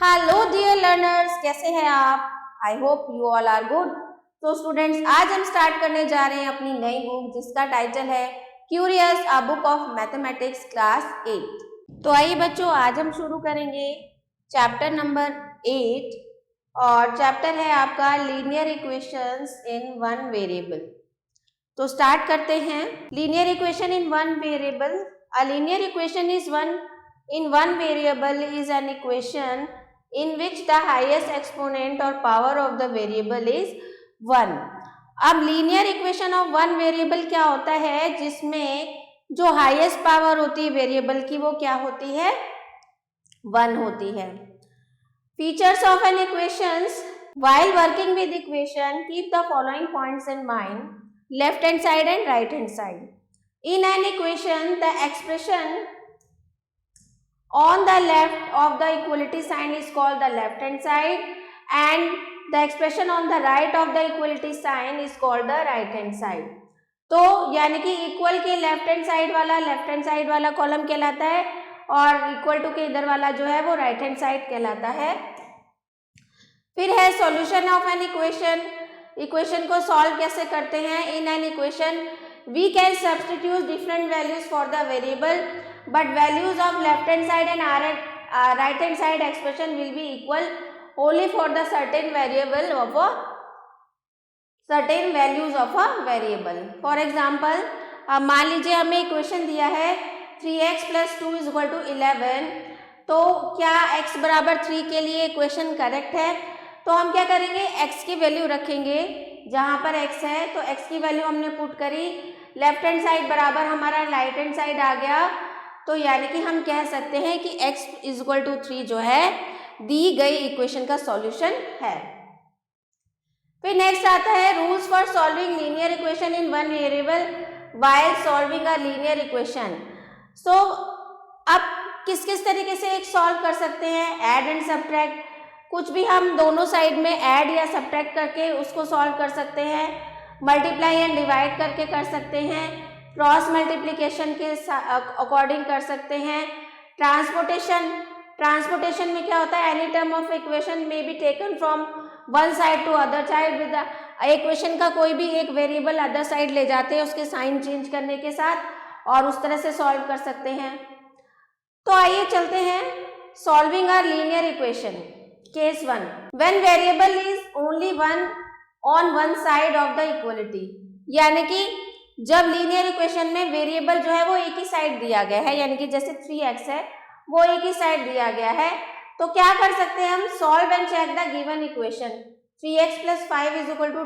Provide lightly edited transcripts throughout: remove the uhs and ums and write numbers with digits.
Hello dear learners, कैसे हैं आप? I hope you all are good. तो स्टूडेंट्स, आज हम स्टार्ट करने जा रहे हैं अपनी नई बुक जिसका टाइटल है curious a book of mathematics class 8। तो आइए बच्चों, आज हम शुरू करेंगे चैप्टर नंबर 8 और चैप्टर है आपका लीनियर इक्वेशंस इन वन वेरिएबल। तो स्टार्ट करते हैं। Linear equation in one variable. A linear equation is one in one variable is an equation in which the highest exponent or power of the variable is 1। अब linear equation of one variable क्या होता है, जिसमें जो highest power होती है variable की वो क्या होती है, 1 होती है। Features of an equations. while working with equation, keep the following points in mind: left hand side and right hand side. In an equation, the expression on the left of the equality sign is called the left hand side and the expression on the right of the equality sign is called the right hand side। तो यानी कि equal के left hand side वाला column कहलाता है और equal to के इधर वाला जो है वो राइट हैंड साइड कहलाता है। फिर है solution of an equation. Equation को सॉल्व कैसे करते हैं? In an equation we can substitute different values for the variable but values of left hand side and right hand side expression will be equal only for the certain variable of a certain values of a variable। for example, मान लीजिए हमें equation दिया है 3x + 2 = 11। तो क्या x बराबर 3 के लिए इक्वेशन करेक्ट है? तो हम क्या करेंगे, x की वैल्यू रखेंगे जहाँ पर x है, तो x की वैल्यू हमने पुट करी, लेफ्ट हैंड साइड बराबर हमारा राइट हैंड साइड आ गया। तो यानी कि हम कह सकते हैं कि x = 3 जो है दी गई इक्वेशन का सॉल्यूशन है। फिर नेक्स्ट आता है rules for solving linear equation in one variable while solving a linear equation. So अब किस किस तरीके से एक सॉल्व कर सकते हैं? Add and subtract. कुछ भी हम दोनों साइड में ऐड या सब्ट्रैक्ट करके उसको सॉल्व कर सकते हैं। मल्टीप्लाई एंड डिवाइड करके कर सकते हैं। क्रॉस मल्टीप्लिकेशन के अकॉर्डिंग कर सकते हैं। ट्रांसपोर्टेशन में क्या होता है, एनी टर्म ऑफ इक्वेशन में be taken from one side to other side with equation का कोई भी एक वेरिएबल अदर साइड ले जाते हैं उसके साइन चेंज करने के साथ और उस तरह से सॉल्व कर सकते हैं। तो आइए चलते हैं solving a linear equation. Case 1, when variable is only one on one side of the equality. यानी कि जब लीनियर इक्वेशन में वेरिएबल जो है वो एक ही साइड दिया गया है, यानी कि जैसे 3x है वो एक ही साइड दिया गया है, तो क्या कर सकते हैं हम? Solve and check the given equation. 3x + 5 =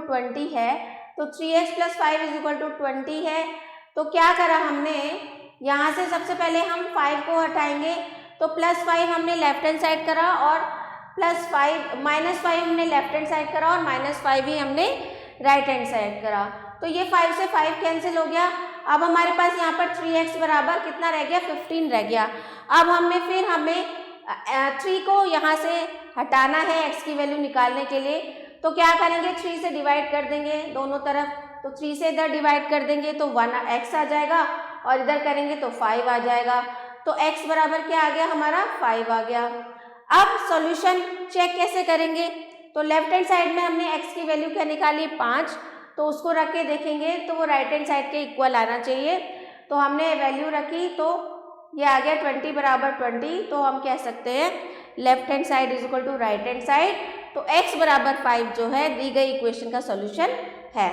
20 है, तो 3x + 5 = 20 है। तो क्या करा हमने, यहाँ से सबसे पहले हम 5 को हटाएंगे, तो +5 हमने लेफ्ट हैंड साइड करा और -5 हमने लेफ्ट हैंड साइड करा और -5 ही हमने राइट हैंड साइड करा। तो ये 5 से 5 कैंसिल हो गया। अब हमारे पास यहाँ पर 3x बराबर कितना रह गया? 15 रह गया। अब हमें 3 को यहाँ से हटाना है x की वैल्यू निकालने के लिए, तो क्या करेंगे, 3 से डिवाइड कर देंगे दोनों तरफ। तो 3 से इधर डिवाइड कर देंगे तो 1x आ जाएगा और इधर करेंगे तो 5 आ जाएगा। तो x बराबर क्या आ गया हमारा? 5 आ गया। अब सॉल्यूशन चेक कैसे करेंगे? तो लेफ्ट हैंड साइड में हमने x की वैल्यू क्या निकाली? 5। तो उसको रख के देखेंगे तो वो राइट हैंड साइड के इक्वल आना चाहिए। तो हमने वैल्यू रखी तो ये आ गया 20 बराबर 20। तो हम कह सकते हैं left hand side = right hand side. तो x बराबर 5 जो है दी गई इक्वेशन का सॉल्यूशन है।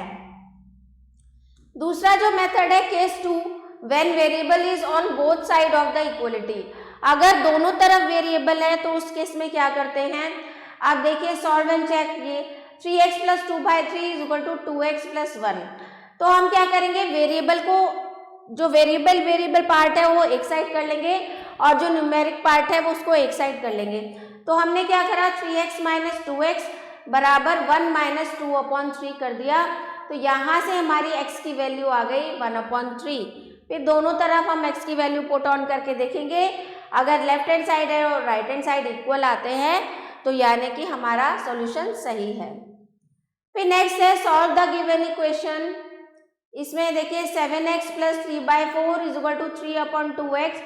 दूसरा जो मेथड है case 2, when variable is on both side of the equality. अगर दोनों तरफ वेरिएबल है तो उस केस में क्या करते हैं? आप देखिए सॉल्व एंड चेक। ये 3x + 2/3 = 2x + 1। तो हम क्या करेंगे, वेरिएबल को, जो वेरिएबल पार्ट है वो एक साइड कर लेंगे और जो न्यूमेरिक पार्ट है वो उसको एक साइड कर लेंगे। तो हमने क्या करा, 3x - 2x बराबर 1 - 2/3 कर दिया। तो यहाँ से हमारी x की वैल्यू आ गई 1/3। फिर दोनों तरफ हम x की वैल्यू पुट ऑन करके देखेंगे, अगर लेफ्ट हैंड साइड है और राइट हैंड साइड इक्वल आते हैं तो यानी कि हमारा सॉल्यूशन सही है। फिर नेक्स्ट है सॉल्व द गिवन इक्वेशन। इसमें देखिए 7x + 3/4 = 3/2x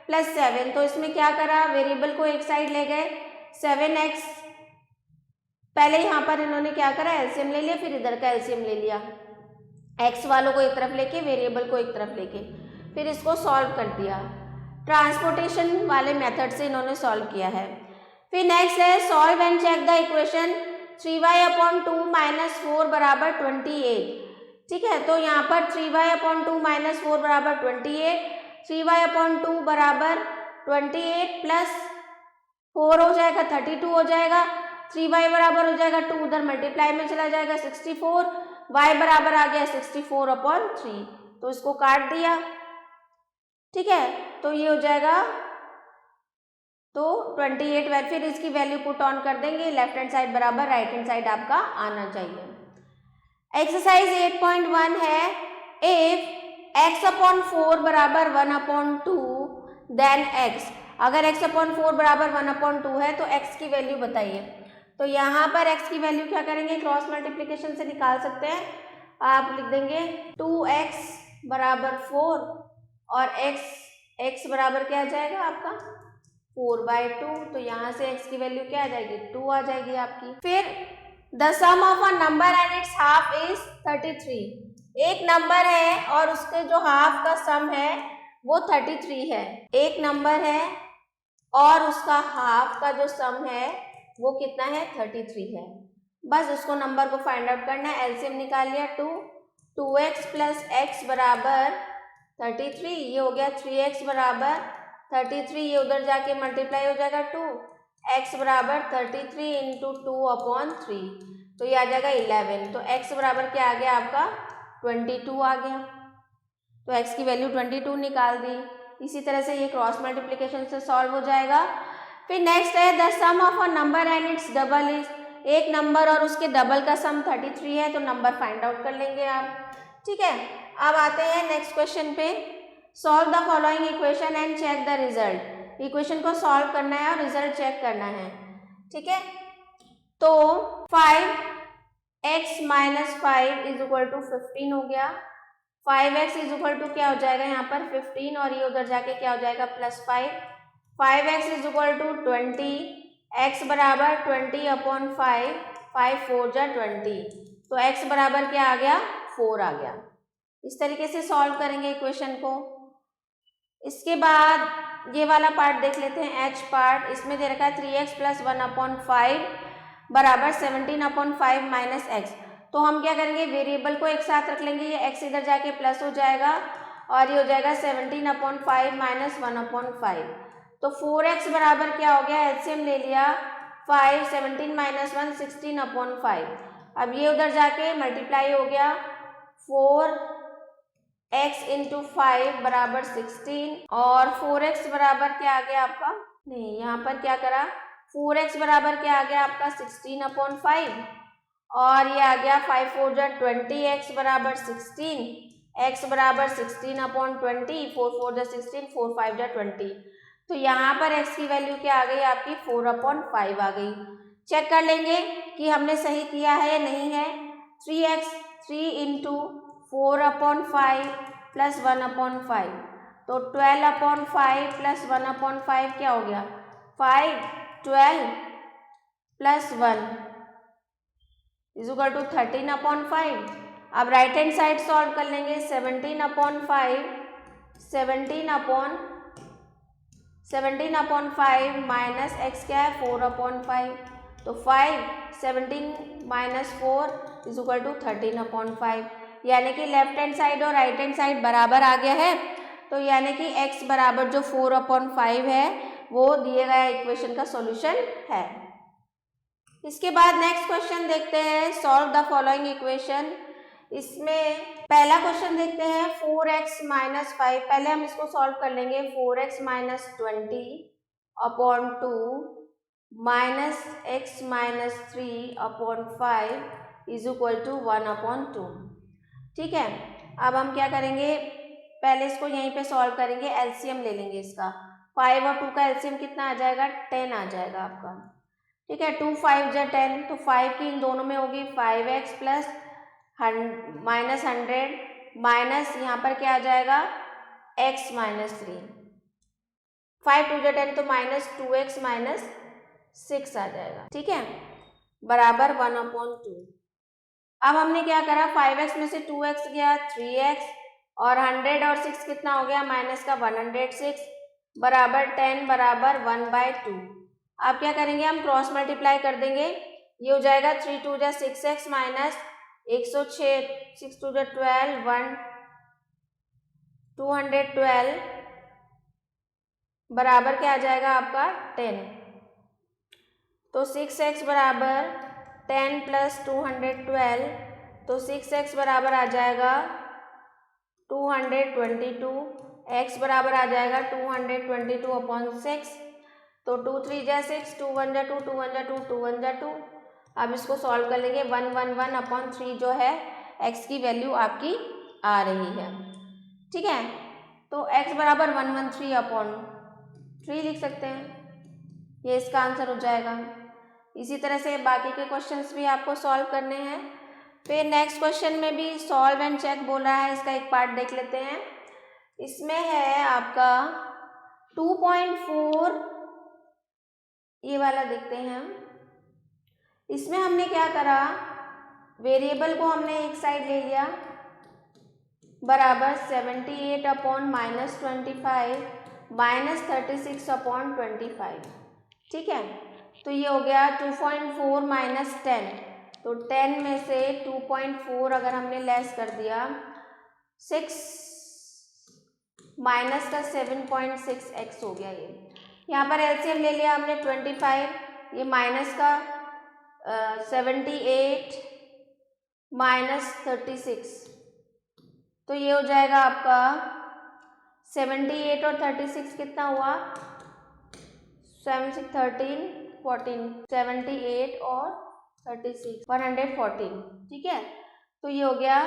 + 7। तो इसमें क्या करा, वेरिएबल को एक साइड ले गए, 7x, पहले यहाँ पर इन्होंने क्या करा, एलसीएम ले लिया, फिर इधर का एलसीएम ले लिया, x वालों को एक तरफ लेके, वेरिएबल को एक तरफ लेके, फिर इसको सॉल्व कर दिया। ट्रांसपोर्टेशन वाले मेथड से इन्होंने सॉल्व किया है। फिर नेक्स्ट है solve and check the equation 3y/2 - 4 बराबर 28। ठीक है, तो यहाँ पर 3y/2 - 4 बराबर 28, 3y/2 बराबर 28 प्लस 4 हो जाएगा 32 हो जाएगा, 3y बराबर हो जाएगा 2, उधर मल्टीप्लाई में चला जाएगा 64, y बराबर आ गया 64/3, तो इसको काट दिया। ठीक है, तो ये हो जाएगा, तो 28, फिर इसकी वैल्यू पुट ऑन कर देंगे, लेफ्ट हैंड साइड बराबर राइट हैंड साइड आपका आना चाहिए। एक्सरसाइज 8.1 है, इफ x/4 बराबर 1/2 देन x, अगर x/4 बराबर 1/2 है तो x की वैल्यू बताइए। तो यहाँ पर x की वैल्यू क्या करेंगे, क्रॉस मल्टीप्लिकेशन से निकाल सकते हैं। आप लिख देंगे 2x बराबर 4 और x बराबर क्या आ जाएगा आपका 4/2, तो यहाँ से x की वैल्यू क्या आ जाएगी 2 आ जाएगी आपकी। फिर the sum of a number and its half is 33। एक नंबर है और उसके जो हाफ का सम है वो 33 है। एक नंबर है और उसका हाफ का जो सम है वो कितना है 33 है। बस उसको नंबर को फाइंड आउट करना है। एलसीएम निकाल लिया 2x प्लस x बराबर 33, ये हो गया 3x बराबर 33, ये उधर जाके मल्टीप्लाई हो जाएगा 2, x बराबर 33 इंटू 2/3, तो ये आ जाएगा 11। तो x बराबर क्या आ गया आपका 22 आ गया, तो x की वैल्यू 22 निकाल दी। इसी तरह से ये क्रॉस मल्टीप्लिकेशन से सॉल्व हो जाएगा। फिर नेक्स्ट है the sum of a number and its double is, एक नंबर और उसके डबल का सम 33 है, तो नंबर फाइंड आउट कर लेंगे आप। ठीक है, अब आते हैं नेक्स्ट क्वेश्चन पे। Solve the following equation and check the result. Equation को सॉल्व करना है और रिजल्ट चेक करना है। ठीक है, तो 5x - 5 = 15 हो गया, 5x = क्या हो जाएगा यहाँ पर 15 और ये उधर जाके क्या हो जाएगा +5, 5x = 20, x बराबर 20/5, 5 4 जा 20, तो x बराबर क्या आ गया 4 आ गया। इस तरीके से सॉल्व करेंगे इक्वेशन को। इसके बाद ये वाला पार्ट देख लेते हैं, h पार्ट। इसमें दे रखा है 3x + 1/5 बराबर 17/5 माइनस x। तो हम क्या करेंगे, वेरिएबल को एक साथ रख लेंगे, ये x इधर जाके प्लस हो जाएगा और ये हो जाएगा 17/5 माइनस 1/5। तो 4x बराबर क्या हो गया, एलसीएम ले लिया 5, 17 माइनस 1 16/5। अब ये उधर जाके मल्टीप्लाई हो गया 4x इंटू 5 बराबर 16 और 4x बराबर क्या आ गया आपका, नहीं यहाँ पर क्या करा, 4x बराबर क्या आ गया आपका 16/5 और ये आ गया 5 4 जा 20, x बराबर 16, x बराबर 16/20, 4 4 जा 16, 4 5 जा 20। तो यहाँ पर x की वैल्यू क्या आ गई आपकी 4/5 आ गई। चेक कर लेंगे कि हमने सही किया है या नहीं है। 3 इंटू 4/5 प्लस 1/5, तो 12/5 प्लस 1/5 क्या हो गया 5, 12 प्लस 1 = 13/5। अब राइट हैंड साइड सॉल्व कर लेंगे, 17/5 माइनस x क्या है 4/5, तो 5 17 माइनस 4 = 13/5, यानी कि लेफ्ट हैंड साइड और राइट हैंड साइड बराबर आ गया है। तो यानी कि x बराबर जो 4/5 है वो दिए गए इक्वेशन का सॉल्यूशन है। इसके बाद नेक्स्ट क्वेश्चन देखते हैं, सॉल्व द फॉलोइंग इक्वेशन। इसमें पहला क्वेश्चन देखते हैं 4x - 5, पहले हम इसको सॉल्व कर लेंगे। 4x - 20/2 minus x - 3/5 = 1/2। ठीक है, अब हम क्या करेंगे, पहले इसको यहीं पे सॉल्व करेंगे, एलसीएम ले लेंगे इसका। 5 और 2 का एलसीएम कितना आ जाएगा 10 आ जाएगा आपका। ठीक है, 2 5 जा 10, तो 5 की इन दोनों में होगी 5x प्लस माइनस 100 माइनस यहाँ पर क्या आ जाएगा x - 3, 5 2 जा 10, तो -2x - 6 आ जाएगा, ठीक है, बराबर 1/2। अब हमने क्या करा, 5x में से 2x गया 3x और 100 और 6 कितना हो गया, माइनस का 106 बराबर 10 बराबर 1/2। अब क्या करेंगे, हम क्रॉस मल्टीप्लाई कर देंगे, ये हो जाएगा 3 2 जा 6x माइनस 106 6 2 जा 12 212 बराबर क्या आ जाएगा आपका 10। तो 6x बराबर 10 प्लस 212, तो 6x बराबर आ जाएगा 222, x बराबर आ जाएगा 222/6। तो 2 3 जा 6, 2 1 जा 2, 2 1 जा 2, 2 1 जा 2। अब इसको सॉल्व कर लेंगे, 111/3 जो है x की वैल्यू आपकी आ रही है, ठीक है। तो x बराबर 113/3 लिख सकते हैं, ये इसका आंसर हो जाएगा। इसी तरह से बाकी के क्वेश्चंस भी आपको सॉल्व करने हैं। फिर नेक्स्ट क्वेश्चन में भी सॉल्व एंड चेक बोल रहा है, इसका एक पार्ट देख लेते हैं। इसमें है आपका 2.4, ये वाला देखते हैं हम। इसमें हमने क्या करा, वेरिएबल को हमने एक साइड ले लिया बराबर 78/-25 माइनस 36/25, ठीक है। तो ये हो गया 2.4 माइनस 10, तो 10 में से 2.4 अगर हमने लेस कर दिया 6 माइनस का 7.6x हो गया। ये यहाँ पर एलसीएम ले लिया हमने 25, ये माइनस का 78 माइनस 36, तो ये हो जाएगा आपका 78 और 36 कितना हुआ, 7 6 13 14, 78 और 36 114, ठीक है। तो ये हो गया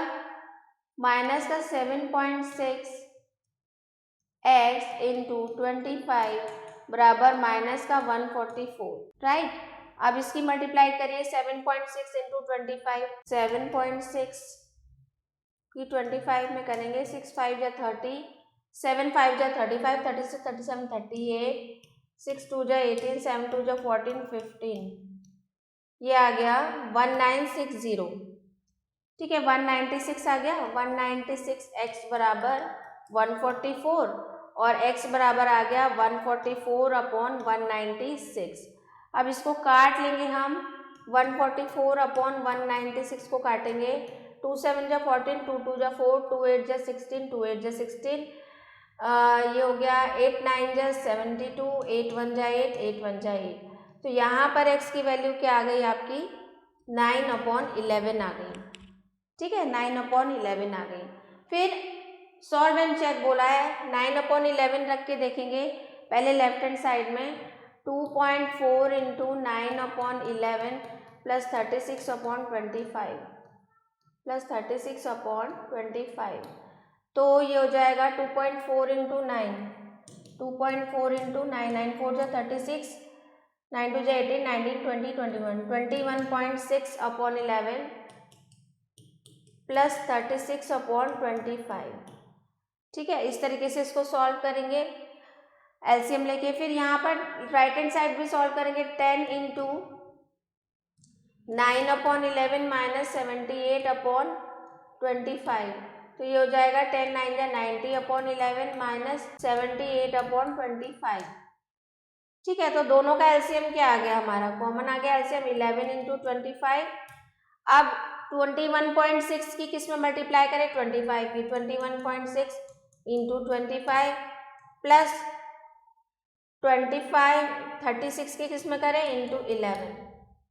माइनस का 7.6x इंटू 25 बराबर माइनस का 144, राइट। अब इसकी मल्टीप्लाई करिए, 7.6 इंटू 25, 7.6 की 25 में करेंगे, 6 5 जा 30, 7 5 जा 35, 36 37 38, 6 2 जा 18, 7 2 जा 14 15, ये आ गया 1960, ठीक है, 196 आ गया। 196x बराबर 144 और x बराबर आ गया 144/196। अब इसको काट लेंगे हम, 144/196 को काटेंगे, 2 7 जा 14, 2 2 जा 4, 2 8 जा 16, 2 8 जा 16, ये हो गया 8 9 जा 72, 8 1 जा 8, 8 1 जा 8। तो यहाँ पर x की वैल्यू क्या आ गई आपकी, 9/11 आ गई, ठीक है, 9/11 आ गई। फिर सॉल्व एंड चेक बोला है, 9/11 रख के देखेंगे, पहले लेफ्ट हैंड साइड में 2.4 इंटू 9/11 प्लस 36/25 प्लस 36/25, तो ये हो जाएगा 2.4 इंटू 9, 2.4 इंटू 9, 9 4 जा 36, 9 2 जा 18, 19 20 21, 21.6/11 प्लस 36/25, ठीक है। इस तरीके से इसको सॉल्व करेंगे एलसीएम लेके। फिर यहाँ पर राइट हैंड साइड भी सॉल्व करेंगे, 10 इंटू 9/11 माइनस 78/25, तो ये हो जाएगा 10 9 जा 90/11 माइनस 78/25, ठीक है। तो दोनों का एलसीएम क्या आ गया, हमारा कॉमन आ गया एलसीएम 11 इंटू 25। अब 21.6 की किस में मल्टीप्लाई करें, 25 की, 21.6 इंटू 25 प्लस 25 36 की किस में करें, इंटू 11,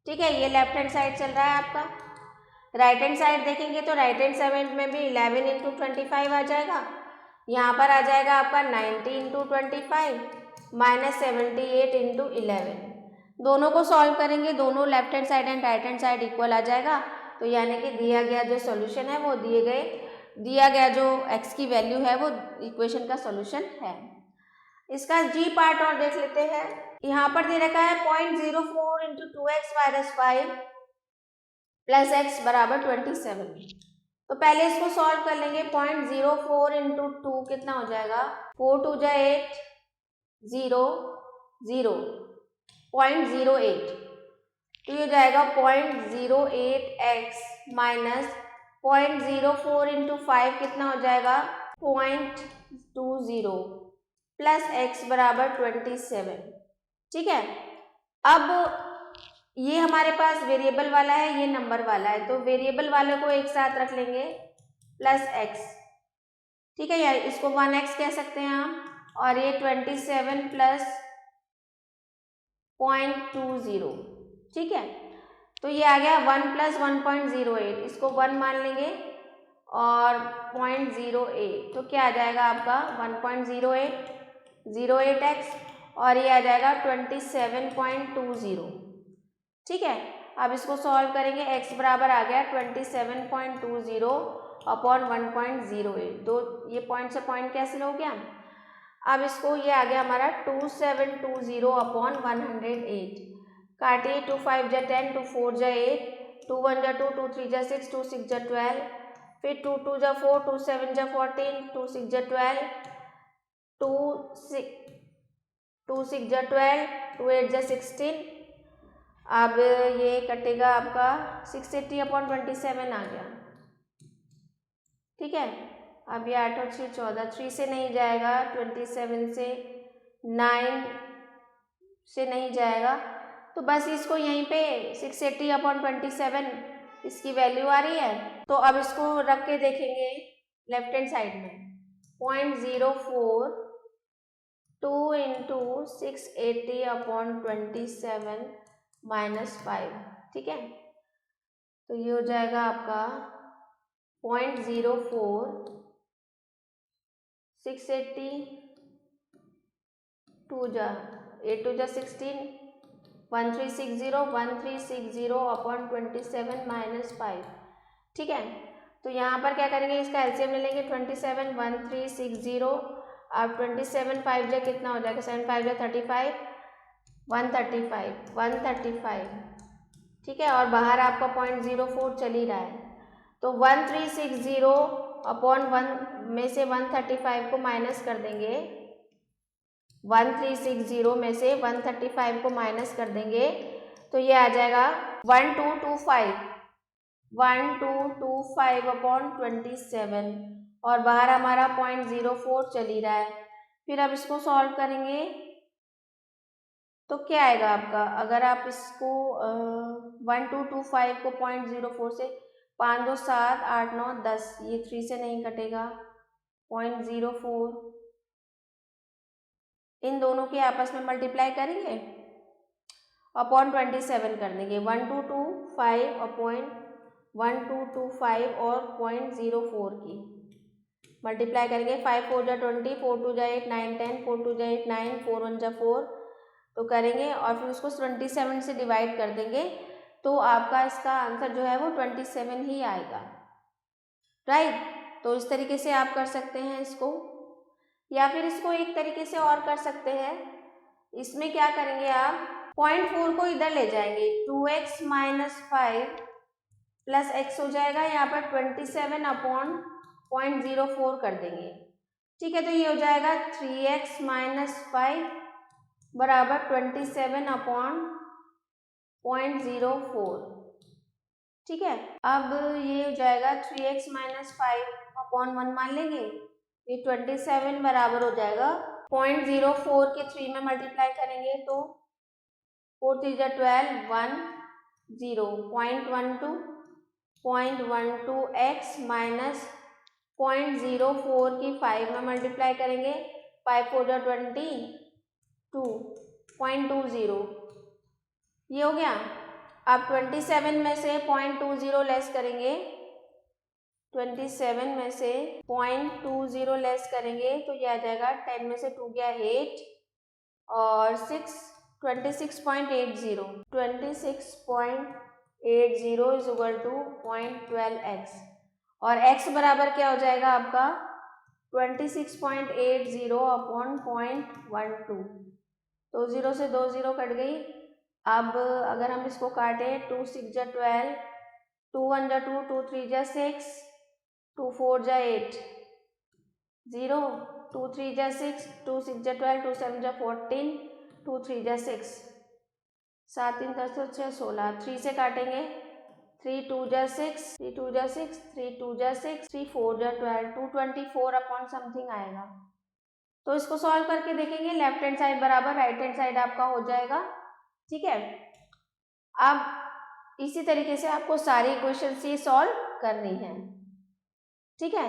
ठीक है। ये लेफ्ट हैंड साइड चल रहा है आपका। राइट हैंड साइड देखेंगे तो राइट हैंड साइड में भी 11 इंटू 25 आ जाएगा, यहाँ पर आ जाएगा आपका 90 इंटू 25 माइनस 78 इंटू 11। दोनों को सॉल्व करेंगे, दोनों left hand side and right hand side equal आ जाएगा, तो यानी कि दिया गया जो सॉल्यूशन है वो दिया गया जो x की वैल्यू है वो इक्वेशन का सॉल्यूशन है। इसका जी पार्ट और देख लेते हैं। यहाँ पर दे रखा है 0.04 into 2x minus 5 plus x बराबर 27। तो पहले इसको सॉल्व कर लेंगे, 0.04 इंटू 2 कितना हो जाएगा, 4 2 जा 8 0 0, 0.08, तो ये हो जाएगा 0.08x माइनस 0.04 इंटू 5 कितना हो जाएगा 0.20 प्लस x बराबर 27। ठीक है, अब ये हमारे पास वेरिएबल वाला है, ये नंबर वाला है, तो वेरिएबल वाले को एक साथ रख लेंगे प्लस x। ठीक है, यार इसको 1x कह सकते हैं हम, और ये 27 प्लस 0.20। ठीक है, तो ये आ गया 1 प्लस 1.08, इसको 1 मान लेंगे और 0.08, तो क्या आ जाएगा आपका 1.08x और ये आ जाएगा 27.20। ठीक है, अब इसको सॉल्व करेंगे, x बराबर आ गया 27.20 अपॉन 1.08, तो ये पॉइंट से पॉइंट कैंसिल हो गया। अब इसको ये आ गया हमारा 2720 अपॉन 108, काटिए 2 5 जा 10, 2 4 जा 8, 2 1 जा 2, 2 3 जा 6, 2 6 जा 12, फिर 2 2 जा 4, 2 7 जा 14, 2 6 जा 12, 2 6 जा 12, 2 8 जा 16। अब ये कटेगा आपका 680 अपॉन 27 आ गया। ठीक है, अब ये 8 और 6 14, 3 से नहीं जाएगा, 27 से, 9 से नहीं जाएगा, तो बस इसको यहीं पे 680 अपॉन 27 इसकी वैल्यू आ रही है। तो अब इसको रख के देखेंगे लेफ्ट हैंड साइड में, 0.042 इंटू 680 अपॉन 27 माइनस 5। ठीक है, तो ये हो जाएगा आपका 0.04 680, 2 जा 8 2 जा 16, 1360 अपॉन 27 माइनस 5। ठीक है, तो यहाँ पर क्या करेंगे, इसका एलसीएम ले लेंगे 27 1360, अब 27 5 जा कितना हो जाएगा, 7 5 जा 35, 135। ठीक है, और बाहर आपका 0.04 चल ही रहा है, तो 1360 अपॉन 1 में से 135 को माइनस कर देंगे, 1360 में से 135 को माइनस कर देंगे, तो ये आ जाएगा 1225 अपॉन 27, और बाहर हमारा 0.04 चल ही रहा है। फिर अब इसको सॉल्व करेंगे तो क्या आएगा आपका, अगर आप इसको 1225 को 0.04 से 5 2 7 8 9 10, ये 3 से नहीं कटेगा, 0.04 इन दोनों के आपस में मल्टीप्लाई करेंगे, अपॉन 27 कर देंगे, 1225 अपॉन 1225 और 0.04 की मल्टीप्लाई करेंगे, 5 4 जा 20, 4 2 जा 8 9 10, 4 2 जा 8 9, 4 1 जा 4, तो करेंगे और फिर उसको 27 से डिवाइड कर देंगे, तो आपका इसका आंसर जो है वो 27 ही आएगा। राइट, तो इस तरीके से आप कर सकते हैं इसको, या फिर इसको एक तरीके से और कर सकते हैं। इसमें क्या करेंगे, आप 0.4 को इधर ले जाएंगे, 2x माइनस 5 प्लस x हो जाएगा, यहाँ पर 27 अपॉन 0.04 कर देंगे। ठीक है, तो ये हो जाएगा 3x माइनस 5 बराबर 27 अपॉन 0.04। ठीक है, अब ये हो जाएगा 3x माइनस 5 अपॉन 1 मान लेंगे, ये 27 बराबर हो जाएगा 0.04 के 3 में मल्टीप्लाई करेंगे, तो 4 3 जा 12 1 0 0.12x माइनस 0.04 की 5 में मल्टीप्लाई करेंगे, 5 4 जा 20 2.20, ये हो गया। अब 27 में से 0.20 लेस करेंगे, 27 में से 0.20 लेस करेंगे, तो ये आ जाएगा 10 में से 2 गया 8 और 6 26.80 इज इक्वल टू 0.12x, और x बराबर क्या हो जाएगा आपका 26.80 अपॉन 0.12, तो 0 से 2 0 कट गई। अब अगर हम इसको काटें, 2 6 जा 12, 2 1 जा 2, 2 3 जा 6, 2 4 जा 8 0, 2 3 जा 6, 2 6 जा 12, 2 7 जा 14, 2 3 जा 6, 7 3 10 6 16, 3 से काटेंगे, 3 2 जा 6, 3 2 जा 6, 3 2 जा 6, 3 4 जा 12, 224 अपॉन समथिंग आएगा। तो इसको सॉल्व करके देखेंगे, लेफ्ट हैंड साइड बराबर राइट हैंड साइड आपका हो जाएगा। ठीक है, अब इसी तरीके से आपको सारी इक्वेशंस ये सॉल्व करनी है। ठीक है,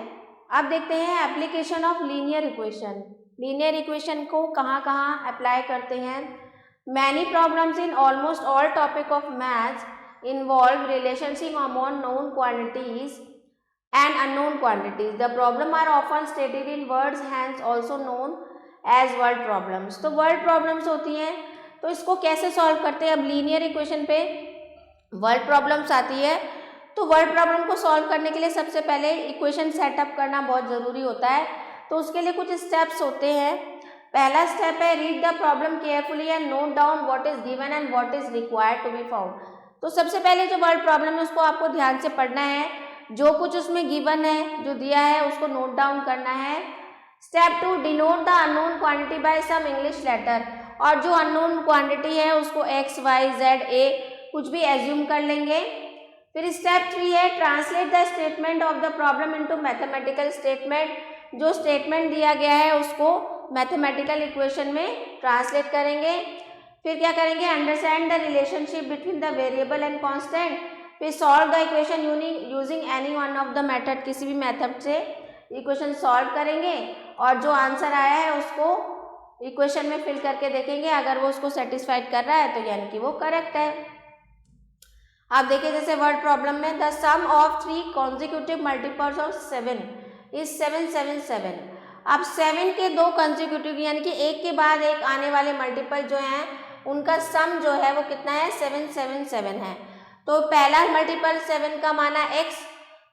अब देखते हैं application of linear equation. Linear equation को कहाँ कहाँ अप्लाई करते हैं। Many problems in almost all topic of maths involve relationship among known quantities and unknown quantities. The problem are often stated in words, hence also known as word problems. तो word problems होती हैं, तो इसको कैसे solve करते हैं। अब linear equation पे वर्ड प्रॉब्लम्स आती है, तो वर्ड प्रॉब्लम को सॉल्व करने के लिए सबसे पहले इक्वेशन सेटअप करना बहुत ज़रूरी होता है। तो उसके लिए कुछ स्टेप्स होते हैं। पहला स्टेप है read the problem carefully and note down what is given and what is required to be found. तो सबसे पहले जो वर्ड प्रॉब्लम है उसको आपको ध्यान से पढ़ना है, जो कुछ उसमें गिवन है, जो दिया है उसको नोट डाउन करना है। Step 2 denote the unknown quantity by some English letter, और जो अननोन क्वांटिटी है उसको x y z a कुछ भी एज्यूम कर लेंगे। फिर स्टेप 3 है translate the statement of the problem into mathematical statement, जो स्टेटमेंट दिया गया है उसको मैथमेटिकल इक्वेशन में ट्रांसलेट करेंगे। फिर क्या करेंगे, understand the relationship between the variable and constant. फिर solve the equation using any one of the method, किसी भी मेथड से इक्वेशन सॉल्व करेंगे और जो आंसर आया है उसको इक्वेशन में फिल करके देखेंगे। अगर वो उसको सेटिस्फाइड कर रहा है तो यानी कि वो करेक्ट है। आप देखिए जैसे वर्ड प्रॉब्लम में the sum of 3 consecutive multiples of 7 is 777। अब 7 के 2 कंसेक्यूटिव यानी कि एक के बाद एक आने वाले मल्टीपल जो हैं उनका सम जो है वो कितना है, 777 है। तो पहला मल्टीपल 7 का माना x,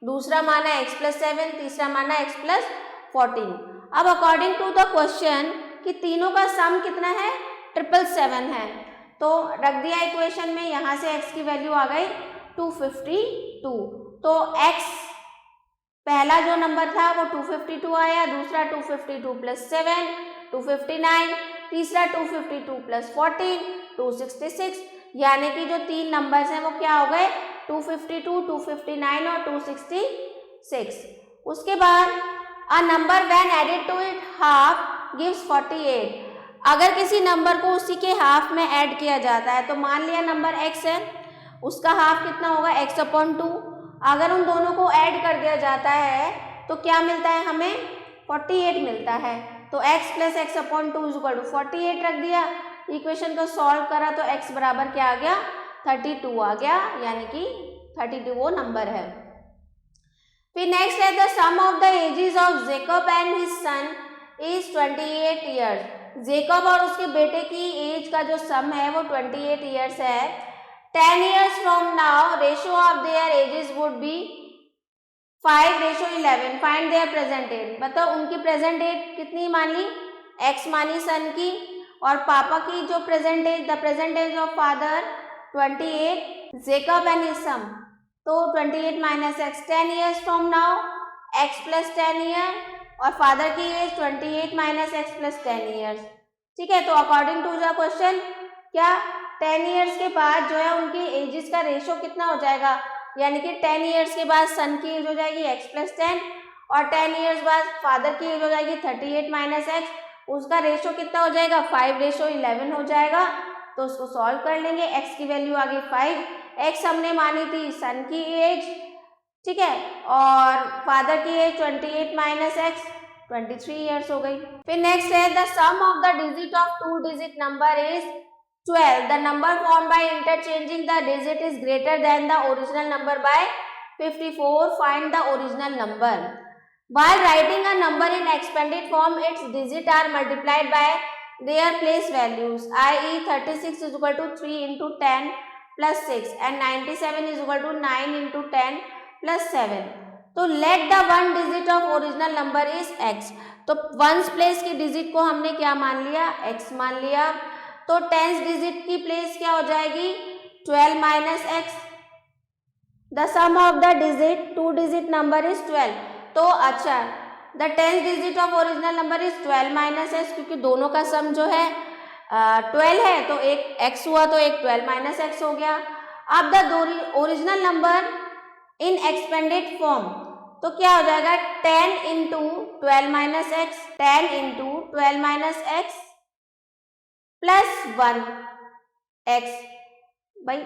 दूसरा माना x + 7, तीसरा माना x + 14। अब अकॉर्डिंग टू द क्वेश्चन कि तीनों का सम कितना है, 777 है, तो रख दिया इक्वेशन में। यहाँ से x की वैल्यू आ गई 252। तो x पहला जो नंबर था वो 252 आया, दूसरा 252 + 7 259, तीसरा 252 + 14 266, यानी कि जो 3 नंबर्स हैं वो क्या हो गए, 252, 259 और 266। उसके बाद a number when added to it half gives 48। अगर किसी नंबर को उसी के हाफ में ऐड किया जाता है, तो मान लिया नंबर x है, उसका हाफ कितना होगा, x/2। अगर उन दोनों को ऐड कर दिया जाता है तो क्या मिलता है, हमें 48 मिलता है। तो x + x/2 = 48 रख दिया, इक्वेशन को सॉल्व करा तो x बराबर क्या आ गया, 32 आ गया, यानी कि 32 वो नंबर है। फिर नेक्स्ट है the sum of the ages of Jacob and his son is 28 years. Jacob और उसके बेटे की एज का जो सम है वो 28 ईयर्स है। 10 years from now ratio of their ages would be 5:11। Find their present age. बताओ उनकी प्रेजेंट एज कितनी मान ली, x मानी सन की, और पापा की जो present age, the present age of father 28, Jacob and his son, तो 28 - x। 10 years from now x + 10 year, और फादर की एज 28 - x + 10 ईयर्स। ठीक है, तो अकॉर्डिंग टू द क्वेश्चन क्या 10 ईयर्स के बाद जो है उनकी एजेस का रेशो कितना हो जाएगा, यानी कि 10 ईयर्स के बाद सन की एज हो जाएगी x + 10, और 10 ईयर्स बाद फादर की एज हो जाएगी 38 - x, उसका रेशो कितना हो जाएगा, 5:11 हो जाएगा। तो उसको सॉल्व कर लेंगे, x की वैल्यू आ गई 5, x हमने मानी थी सन की एज, ठीक है, और फादर की एज 28 - x 23 ईयर्स हो गई। फिर नेक्स्ट है the sum of the digit of 2 digit number is 12. The number formed by interchanging the digit is greater than the original number by 54. Find the original number. While writing a number in expanded form, its digits are multiplied by their place values, i.e. 36 is equal to 3 into 10 plus 6 and 97 is equal to 9 into 10 plus 7. तो let the one digit of original number is x. तो ones place की digit को हमने क्या मान लिया, x मान लिया। तो टेंस डिजिट की प्लेस क्या हो जाएगी, 12 - x। The sum of the digit 2 digit number is 12। तो अच्छा, the tens digit of original number is 12 - x, क्योंकि दोनों का सम जो है 12 है तो एक x हुआ तो एक 12 माइनस एक्स हो गया। अब the original number in expanded form, तो क्या हो जाएगा 10 into 12 minus X, 10 into 12 minus X plus 1 X, भाई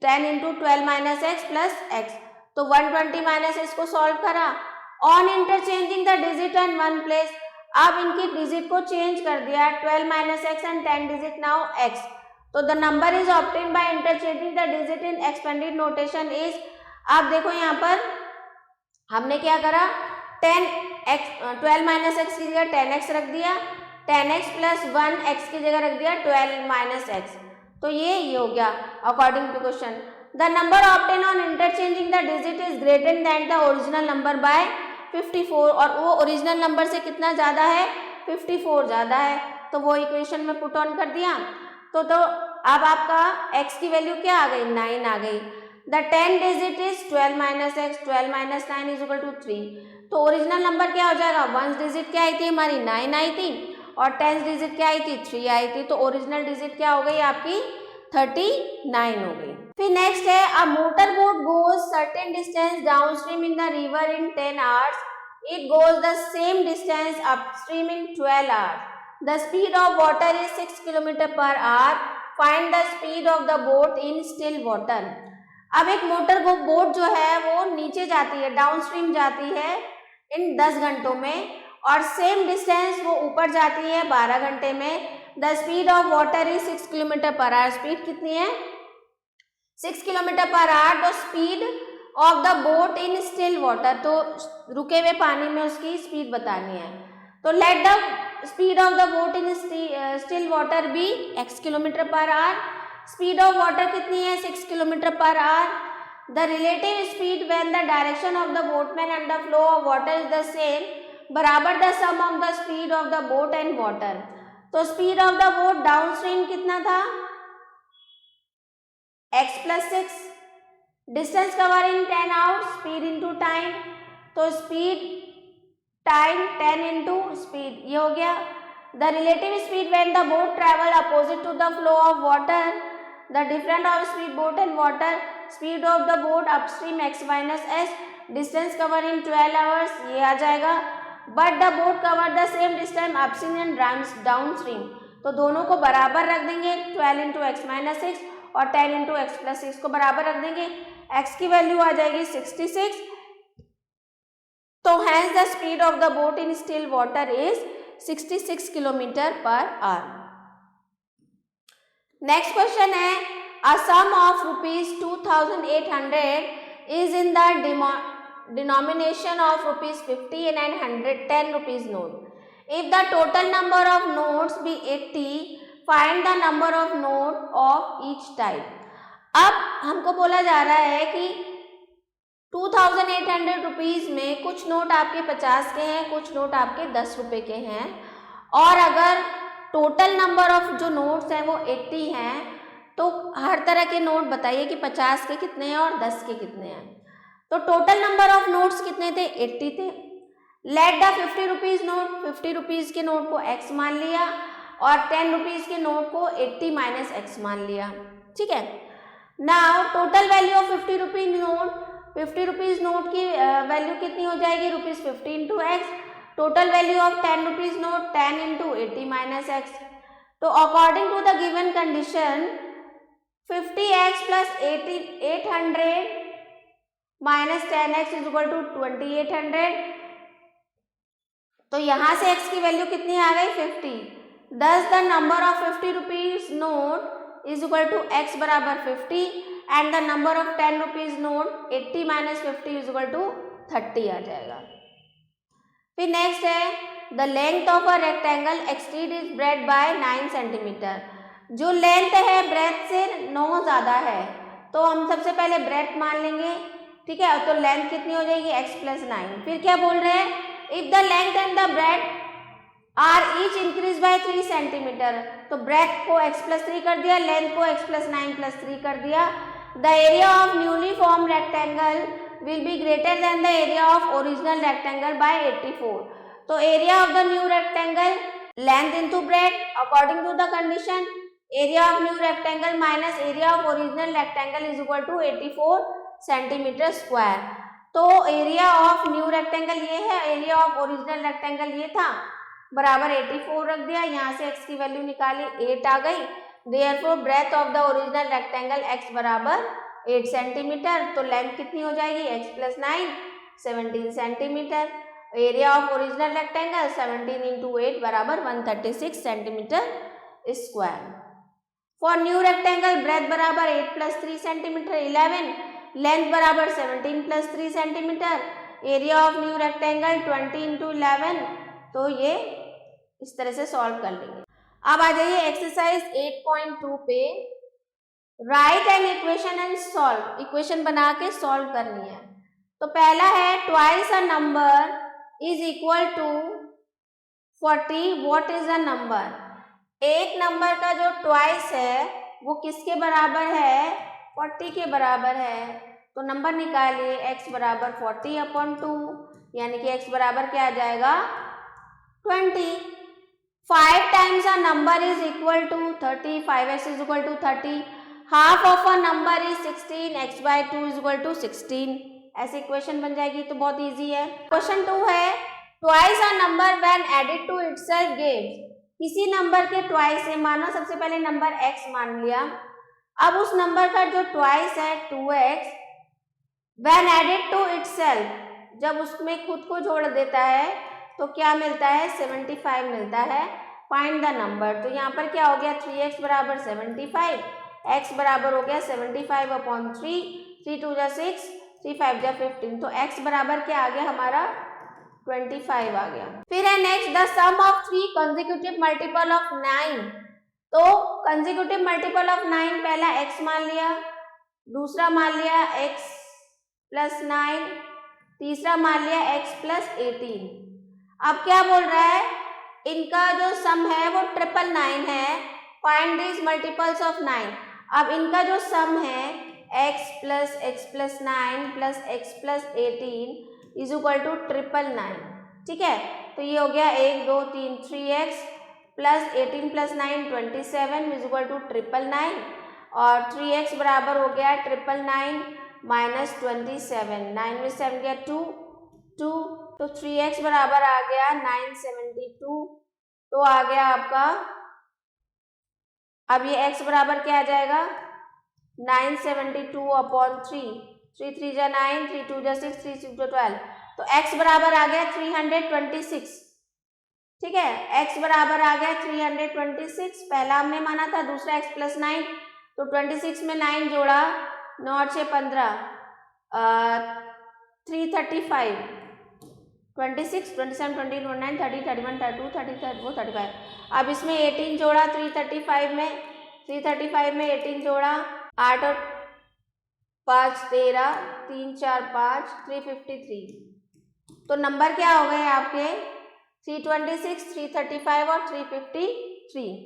10 into 12 minus X plus X, तो 120 माइनस इसको सॉल्व करा। On interchanging the digit and one place, अब इनकी डिजिट को चेंज कर दिया, 12 minus X and 10 digit now X, तो the number is obtain by interchanging the digit in expanded notation is, आप देखो यहाँ पर हमने क्या करा, 12 माइनस एक्स की जगह 10x रख दिया, 10x प्लस 1x की जगह रख दिया 12 माइनस एक्स, तो ये हो गया according to question. The number obtain on interchanging the digit is greater than the original number by 54, और वो ओरिजिनल नंबर से कितना ज़्यादा है, 54 ज़्यादा है, तो वो इक्वेशन में पुट ऑन कर दिया। तो अब आपका x की वैल्यू क्या आ गई, 9 आ गई। The 10 digit is 12 minus x, 12 minus 9 is equal to 3, तो ओरिजिनल नंबर क्या हो जाएगा, 1 डिजिट क्या आई थी हमारी 9 आई थी, और 10 डिजिट क्या आई थी 3 आई थी, तो ओरिजिनल डिजिट क्या हो गई आपकी 39 हो गई। फिर नेक्स्ट है, a motor boat goes certain distance downstream in the river in 10 hours, it goes the same distance upstream in 12 hours, the speed of water is 6 kilometre per our, find the speed of the boat in still water. अब एक motor boat जो है वो नीचे जाती है, downstream जाती है इन 10 घंटों में, और सेम डिस्टेंस वो ऊपर जाती है 12 घंटे में। The speed of water is 6 kilometre per hour, speed कितनी है 6 किलोमीटर पर आवर। तो speed of the boat in still water, तो रुके हुए पानी में उसकी स्पीड बतानी है, तो let the speed of the boat in still water be x kilometre per hour. Speed of water कितनी है 6 kilometre per hour. The relative speed when the direction of the boatman and the flow of water is the same, बराबर the sum of the speed of the boat and water. तो speed of the boat downstream कितना था x plus 6, distance cover in 10 hours, speed into time, तो speed time 10 into speed, ये हो गया। The relative speed when the boat travel opposite to the flow of water, the difference of speed boat and water, speed of the boat upstream x minus S, distance cover in 12 hours, ये आ जाएगा। But the boat cover the same distance upstream and downstream, तो दोनों को बराबर रख देंगे, 12 into x minus 6 और 10 इंटू एक्स प्लस 6 को बराबर रख देंगे, x की वैल्यू आ जाएगी 66, तो hence the speed of the boat in still water is 66 kilometre per hour. Next question है, a sum of rupees 2800 is in the denomination of rupees 50 and 110 rupees note. If the total number of notes be 80, find the number of note of each type. अब हमको बोला जा रहा है कि 2800 rupees में कुछ नोट आपके 50 के हैं, कुछ नोट आपके 10 रुपए के हैं, और अगर टोटल नंबर ऑफ जो नोट्स हैं वो 80 हैं, तो हर तरह के नोट बताइए कि 50 के कितने हैं और 10 के कितने हैं। तो टोटल नंबर ऑफ नोट्स कितने थे 80 थे। Let the 50 rupees note, 50 rupees के नोट को x मान लिया और 10 रुपीज के नोट को 80 माइनस एक्स मान लिया, ठीक है। Now total value of 50 rupees note, 50 rupees note की वैल्यू कितनी हो जाएगी rupees 50 into X. Total value of 10 rupees note 10 into 80 minus X. तो according to the given condition 50x plus 800 minus 10x is equal to 2800। तो यहाँ से x की value कितनी आ गई 50। Thus the number of 50 rupees note is equal to x बराबर 50 and the number of 10 rupees note 80 minus 50 is equal to 30 आ जाएगा। फिर नेक्स्ट है the length of a rectangle exceed its breadth by 9 centimetre. जो length है breadth से 9 ज़्यादा है, तो हम सबसे पहले ब्रेथ मान लेंगे, ठीक है। तो लेंथ कितनी हो जाएगी x प्लस 9। फिर क्या बोल रहे हैं, if the length and the breadth are each increase by 3 centimetre. तो ब्रेथ को x प्लस 3 कर दिया, लेंथ को x प्लस 9 प्लस 3 कर दिया। The area of newly form rectangle will be greater than the area of original rectangle by 84। तो area of the new rectangle length into breadth according to the condition, area of new rectangle minus area of original rectangle is equal to 84 centimetre square. तो area of new rectangle ये है, area of original rectangle ये था, बराबर 84 रख दिया, यहाँ से x की वैल्यू निकाली 8 आ गई। Therefore breadth of the original rectangle x बराबर 8 सेंटीमीटर, तो लेंथ कितनी हो जाएगी x plus 9 17 centimetre. Area of original rectangle 17 into 8 बराबर 136 centimetre square. For new rectangle breadth बराबर 8 प्लस 3 सेंटीमीटर 11, लेंथ बराबर 17 plus 3 centimetre, area of new rectangle 20 into 11, तो ये इस तरह से सॉल्व कर लेंगे। अब आ जाइए एक्सरसाइज 8.2 पे, write an equation and solve, equation बना के सॉल्व करनी है। तो पहला है twice a number is equal to 40, what is a number, एक नंबर का जो ट्वाइस है वो किसके बराबर है, 40 के बराबर है। तो नंबर निकालिए, x बराबर 40/2, यानी कि x बराबर क्या आ जाएगा 20। 5 times a number is equal to 30, 5x is equal to 30, half of a number is 16, x/2 is equal to 16। ऐसी इक्वेशन बन जाएगी, तो बहुत इजी है। क्वेश्चन 2 है, twice a number when added to itself gives, किसी नंबर के twice से, मानो सबसे पहले नंबर x मान लिया, अब उस नंबर का जो ट्वाइस है 2x, when added to itself, जब उसमें खुद को जोड़ देता है तो क्या मिलता है 75 मिलता है। फाइंड द नंबर, तो यहाँ पर क्या हो गया 3x बराबर 75, x बराबर हो गया 75/3, 3 2 जा 6, 3 5 जा 15, तो x बराबर क्या आ गया हमारा 25 आ गया। फिर है next, the sum of 3 consecutive multiple of 9, तो कंसेक्यूटिव मल्टीपल ऑफ 9 पहला x मान लिया, दूसरा मान लिया x प्लस 9, तीसरा मान लिया x प्लस 18। अब क्या बोल रहा है, इनका जो सम है वो 999 है, फाइंड दिस मल्टीपल्स ऑफ 9। अब इनका जो सम है x plus 9 plus x plus 18 is equal to 999, ठीक है। तो ये हो गया 1 2 3 3x plus 18 plus 9 27 is equal to 999, और 3x बराबर हो गया 999 माइनस 27, 9 में 7 गया 2, तो 3x बराबर आ गया 972, तो आ गया आपका, अब ये x बराबर क्या आ जाएगा 972/3, 3 3 जा 9, 3 2 जा 6, 3 6 जा 12, तो x बराबर आ गया 326, ठीक है। x बराबर आ गया 326, पहला हमने माना था, दूसरा x प्लस 9, तो 26 में 9 जोड़ा, 9 6 15, 335, 26 27 28 29 30 31 32 33 35, अब इसमें 18 जोड़ा 335 में, 18 जोड़ा, 8 और 5 13, 3 4 5, 353, तो नंबर क्या हो गए आपके 326, 335 और 353,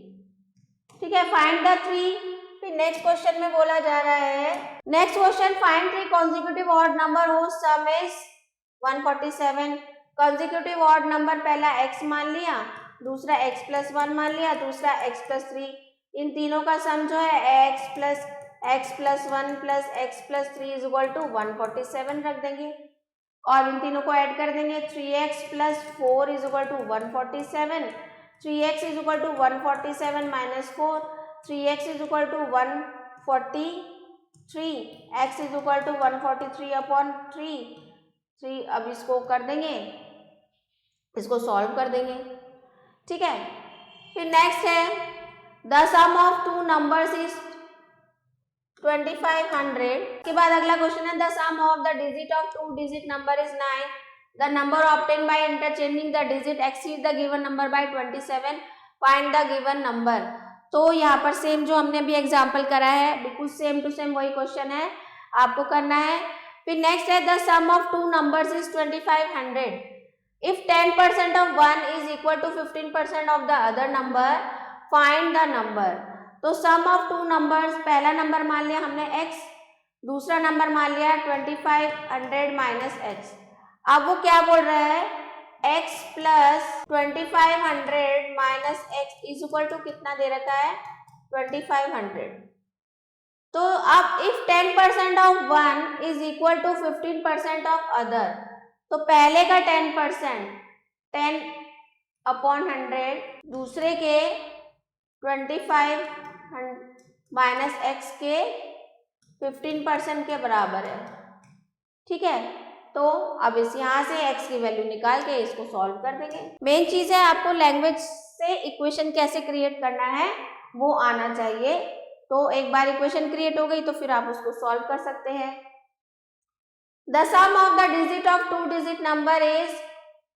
ठीक है। Find the 3। फिर नेक्स्ट क्वेश्चन में बोला जा रहा है, next question, find 3 consecutive odd number whose sum is 147। Consecutive odd number, पहला x मान लिया, दूसरा x प्लस 1 मान लिया, दूसरा x प्लस 3, इन तीनों का सम जो है x plus 1 plus x plus 3 is equal to 147 रख देंगे, और इन तीनों को ऐड कर देंगे, 3x plus 4 is equal to 147, 3x is equal to 147 minus 4, 3x is equal to 143, x is equal to 143/3, अब इसको कर देंगे, इसको सॉल्व कर देंगे, ठीक है। फिर नेक्स्ट है, the sum of 2 numbers is 2500। के बाद अगला क्वेश्चन है, the sum of the digit of 2 digit number is 9, the number obtain by interchanging the digit exceed the given number by 27, find the given number. तो यहाँ पर same जो हमने अभी एग्जाम्पल करा है, बिल्कुल सेम टू सेम वही क्वेश्चन है, आपको करना है। फिर नेक्स्ट है, the sum of 2 numbers is 2500, if 10% of one is equal to 15% of the other number, find the number. तो सम ऑफ 2 नंबर्स, पहला नंबर मान लिया हमने x, दूसरा नंबर मान लिया 2500 माइनस x। अब वो क्या बोल रहा है, x plus 2500 minus x is equal to कितना दे रखा है 2500। तो अब if 10% of one is equal to 15% of other, तो पहले का 10% 10 अपॉन 100, दूसरे के 25 माइनस x के 15% के बराबर है। ठीक है, तो अब इस यहाँ से x की वैल्यू निकाल के इसको सॉल्व कर देंगे। मेन चीज है आपको लैंग्वेज से इक्वेशन कैसे क्रिएट करना है वो आना चाहिए। तो एक बार इक्वेशन क्रिएट हो गई तो फिर आप उसको सॉल्व कर सकते हैं। The sum of the digit of two digit number is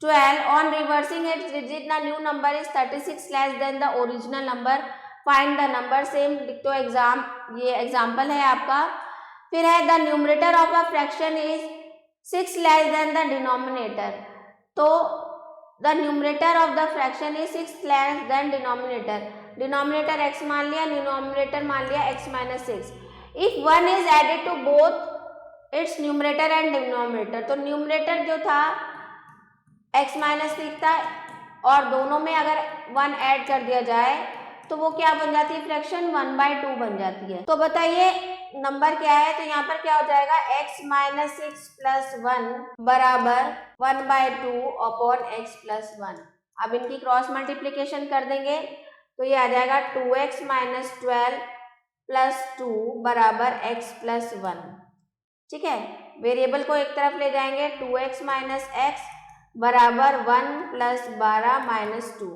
12, on reversing its digit the new number is 36 less than the original number, find the number. Same डिक्टो एग्जाम, ये एग्जाम्पल है आपका। फिर है the numerator of a fraction is 6 less than the denominator, तो the numerator of the fraction is 6 less than denominator. Denominator x मान लिया, denominator मान लिया x minus 6। If 1 is added to both its numerator and denominator, तो numerator जो था x minus 6 था और दोनों में अगर 1 ऐड कर दिया जाए तो वो क्या बन जाती है फ्रैक्शन 1/2 बन जाती है। तो बताइए नंबर क्या है, तो यहाँ पर क्या हो जाएगा x माइनस 6 प्लस 1 बराबर 1/2 अपॉन x प्लस 1। अब इनकी क्रॉस मल्टीप्लीकेशन कर देंगे तो ये आ जाएगा 2x माइनस 12 प्लस 2 बराबर x प्लस 1। ठीक है, वेरिएबल को एक तरफ ले जाएंगे, 2x माइनस x बराबर 1 प्लस 12 माइनस 2,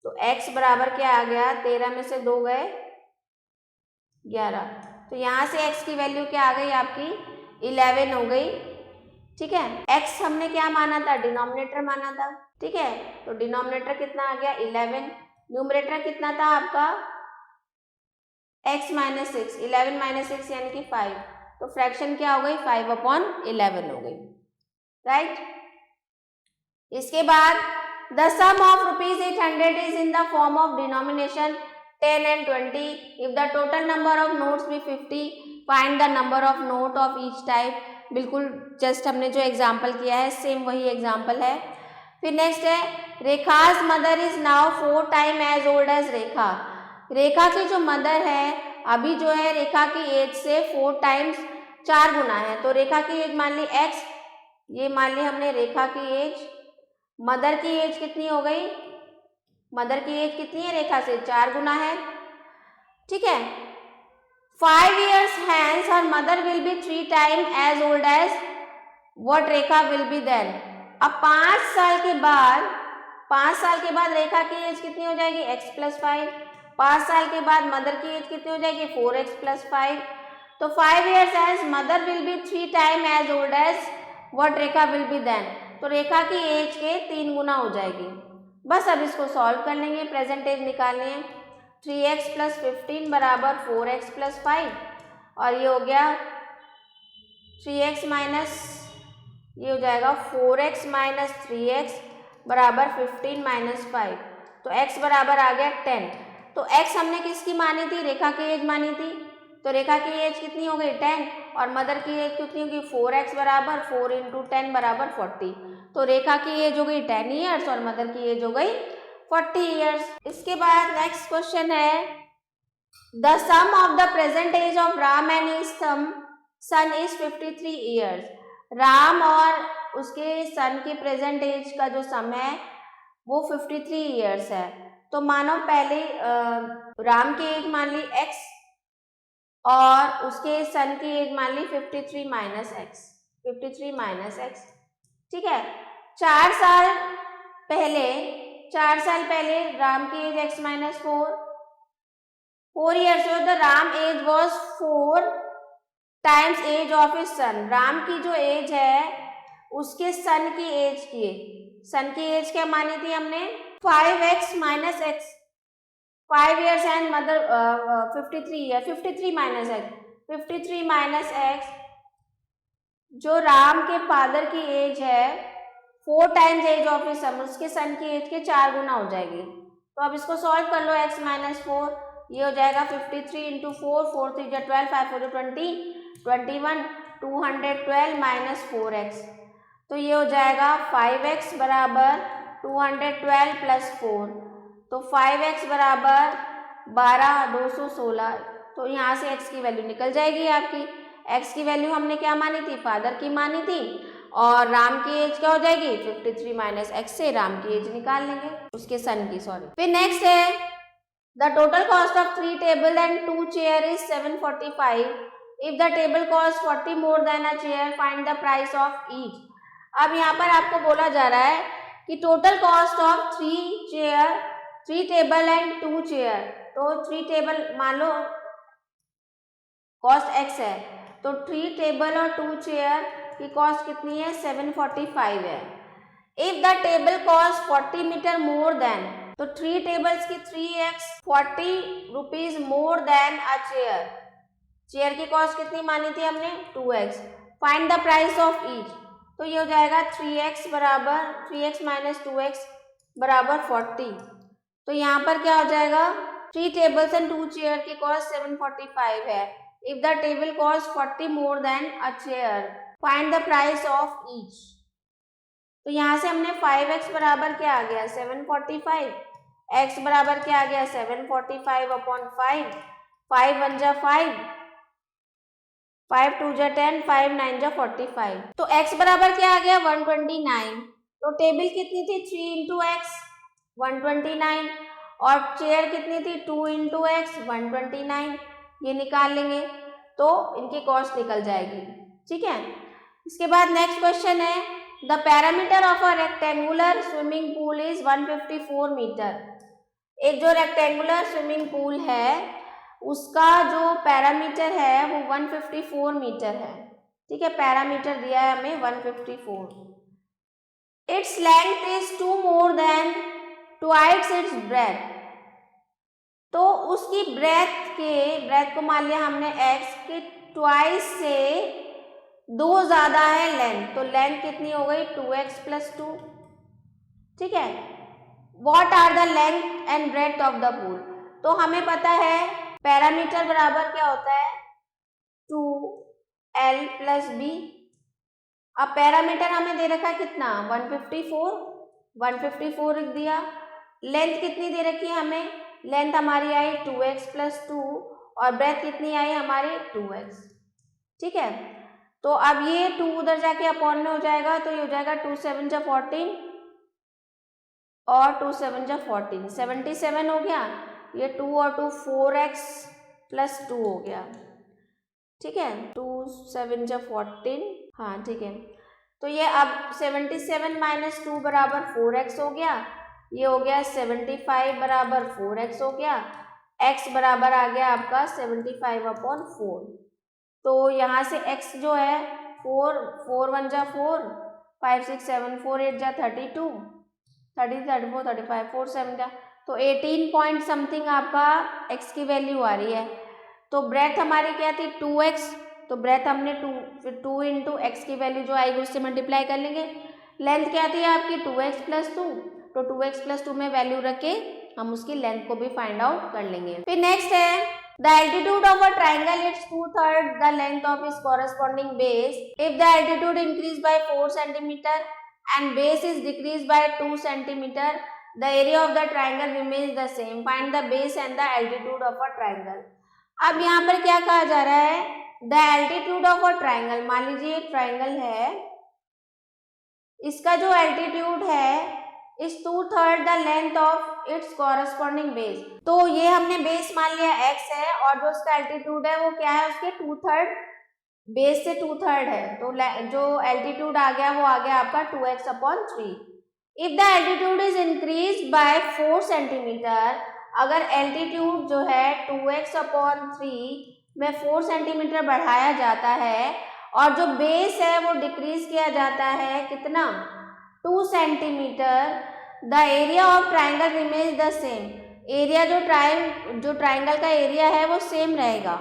तो x बराबर क्या आ गया 13 में से 2 गए 11, तो यहाँ से x की वैल्यू क्या आ गई आपकी 11 हो गई। ठीक है, x हमने क्या माना था डिनोमिनेटर माना था। ठीक है, तो डिनोमिनेटर कितना आ गया 11, न्यूमरेटर कितना था आपका x माइनस 6, 11 माइनस 6 यानी कि 5, तो फ्रैक्शन क्या हो गई 5/11 हो गई। राइट, इसके बाद the sum of ₹800 is in the form of denomination 10 and 20, if the total number of notes be 50, find the number of note of each type। बिल्कुल जस्ट हमने जो एग्जाम्पल किया है सेम वही एग्जाम्पल है। फिर नेक्स्ट है Rekha's mother is now 4 time as old as Rekha. Rekha की जो मदर है अभी जो है रेखा की एज से 4 टाइम्स 4 गुना है, तो रेखा की एज मान ली x, ये मान ली हमने रेखा की एज, मदर की एज कितनी हो गई, मदर की एज कितनी है रेखा से 4 गुना है। ठीक है, 5 years hence her mother will be 3 times as old as what Rekha will be then। अब 5 साल के बाद रेखा की एज कितनी हो जाएगी x प्लस 5, 5 साल के बाद मदर की एज कितनी हो जाएगी 4x प्लस 5, तो 5 years hence mother will be 3 times as old as what Rekha will be then, तो रेखा की एज के 3 गुना हो जाएगी। बस अब इसको सॉल्व कर लेंगे, प्रेजेंट एज निकालनी है। 3x प्लस 15 बराबर 4x प्लस 5, और ये हो गया 3x माइनस, ये हो जाएगा 4x माइनस 3x बराबर 15 माइनस 5, तो x बराबर आ गया 10। तो x हमने किसकी मानी थी रेखा की एज मानी थी, तो रेखा की एज कितनी हो गई 10 और मदर की एज कितनी होगी 4x बराबर 4 इंटू 10 बराबर 40, तो रेखा की एज हो गई 10 ईयर्स और मदर की एज हो गई 40 ईयर्स। इसके बाद नेक्स्ट क्वेश्चन है the sum of the present age of Ram and his son is 53 years. Ram और उसके सन के प्रेजेंट एज का जो सम है वो 53 ईयर्स है। तो मानो पहले राम की एज मान ली x और उसके सन की एज मान ली 53 माइनस x। ठीक है, 4 साल पहले राम की एज x माइनस 4 ईयर्स हो, तो Ram age was 4 times age of his son. Ram की जो एज है उसके सन की एज क्या मानी थी हमने 5x minus x, 5 years and mother 53 year, 53 minus x, जो राम के फादर की एज है 4 times age of his son, उसके सन की एज के 4 गुना हो जाएगी। तो अब इसको सॉल्व कर लो, x माइनस 4, ये हो जाएगा 53 इंटू 4, 4 3 12, 5 4 20, 21, 212 माइनस 4x, तो ये हो जाएगा 5x बराबर 212 प्लस 4, तो 5x बराबर 12 216। तो यहाँ से x की वैल्यू निकल जाएगी आपकी। x की वैल्यू हमने क्या मानी थी, फादर की मानी थी, और राम की एज क्या हो जाएगी 53 माइनस x से राम की एज निकाल लेंगे, उसके सन की, सॉरी। फिर नेक्स्ट है the total cost of 3 table and 2 chair is 745। If the table cost 40 more than a chair find the price of each. अब यहाँ पर आपको बोला जा रहा है कि total cost of 3 table and 2 chair. तो 3 टेबल मान लो कॉस्ट x है, तो 3 टेबल और 2 चेयर की कॉस्ट कितनी है 745 है। If the table cost 40 metre more than, तो 3 टेबल्स की 3x 40 rupees more than a chair. Chair की कॉस्ट कितनी मानी थी हमने 2x। Find the price of each. तो ये हो जाएगा 3x बराबर 3x माइनस 2x बराबर 40। तो यहाँ पर क्या हो जाएगा 3 टेबल्स एंड 2 चेयर की कॉस्ट 745 है। If the table cost 40 more than a chair find the price of each. तो यहाँ से हमने 5x बराबर क्या आ गया 745, x बराबर क्या आ गया 745 अपॉन 5, 5 1 जा 5, 5 2 जा 10, 5 9 जा 45। तो x बराबर क्या आ गया 129। तो टेबल कितनी थी 3 इंटू एक्स 129, और चेयर कितनी थी 2 इंटू एक्स 129। ये निकाल लेंगे तो इनकी कॉस्ट निकल जाएगी, ठीक है। इसके बाद नेक्स्ट क्वेश्चन है the parameter of a rectangular swimming pool is 154 metre. एक जो रेक्टेंगुलर स्विमिंग पूल है उसका जो पैरामीटर है वो 154 मीटर है, ठीक है। पैरामीटर दिया है हमें 154। Its length is 2 more than twice its breath. तो उसकी ब्रेथ को मान लिया हमने x के ट्वाइस से 2 ज्यादा है लेंथ, तो लेंथ कितनी हो गई 2x प्लस 2, ठीक है। What are the length and breadth of the pool. तो हमें पता है पैरामीटर बराबर क्या होता है 2l प्लस b। अब पैरामीटर हमें दे रखा है कितना 154 लिख दिया। लेंथ कितनी दे रखी है हमें, लेंथ हमारी आई 2x प्लस 2 और ब्रेथ कितनी आई हमारी 2x, ठीक है। तो अब ये 2 उधर जाके अपॉन में हो जाएगा, तो ये हो जाएगा 2 7 जा 14 और 2 7 जा 14 77 हो गया। ये 2 और 2 4x प्लस 2 हो गया, ठीक है। 2 7 जा 14, हाँ ठीक है। तो ये अब 77 माइनस 2 बराबर 4x हो गया। ये हो गया 75 बराबर 4x हो गया। x बराबर आ गया आपका 75 अपॉन 4। तो यहाँ से x जो है 4 1 जा 4, 5 6 7 4 8 जा 32, 30 34 35 4 7 जा, तो 18 पॉइंट समथिंग आपका x की वैल्यू आ रही है। तो ब्रेथ हमारी क्या थी 2x, तो ब्रेथ हमने 2 इंटू एक्स की वैल्यू जो आएगी उससे मल्टीप्लाई कर लेंगे। लेंथ क्या थी आपकी 2x प्लस 2, तो 2x प्लस 2 में वैल्यू रख के हम उसकी लेंथ को भी फाइंड आउट कर लेंगे। फिर नेक्स्ट है the altitude of a triangle it's 2/3 the length of its corresponding base. If the altitude increase by 4 centimetre and base is decrease by 2 centimetre the area of the triangle remains the same. Find the base and the altitude of a triangle. अब यहाँ पर क्या कहा जा रहा है the altitude of a triangle. मान लीजिए एक ट्राइंगल है, इसका जो एल्टीट्यूड है is 2/3 the length of its corresponding base. तो ये हमने बेस मान लिया x है और जो उसका एल्टीट्यूड है वो क्या है उसके 2/3, बेस से 2/3 है, तो जो एल्टीट्यूड आ गया वो आ गया आपका 2x upon 3। If the altitude is increase by 4 centimetre, अगर एल्टीट्यूड जो है 2x अपॉन 3 में 4 सेंटीमीटर बढ़ाया जाता है और जो बेस है वो डिक्रीज किया जाता है कितना 2 centimetre, the area of triangle remains the same. Area जो ट्राइंगल का एरिया है वो सेम रहेगा।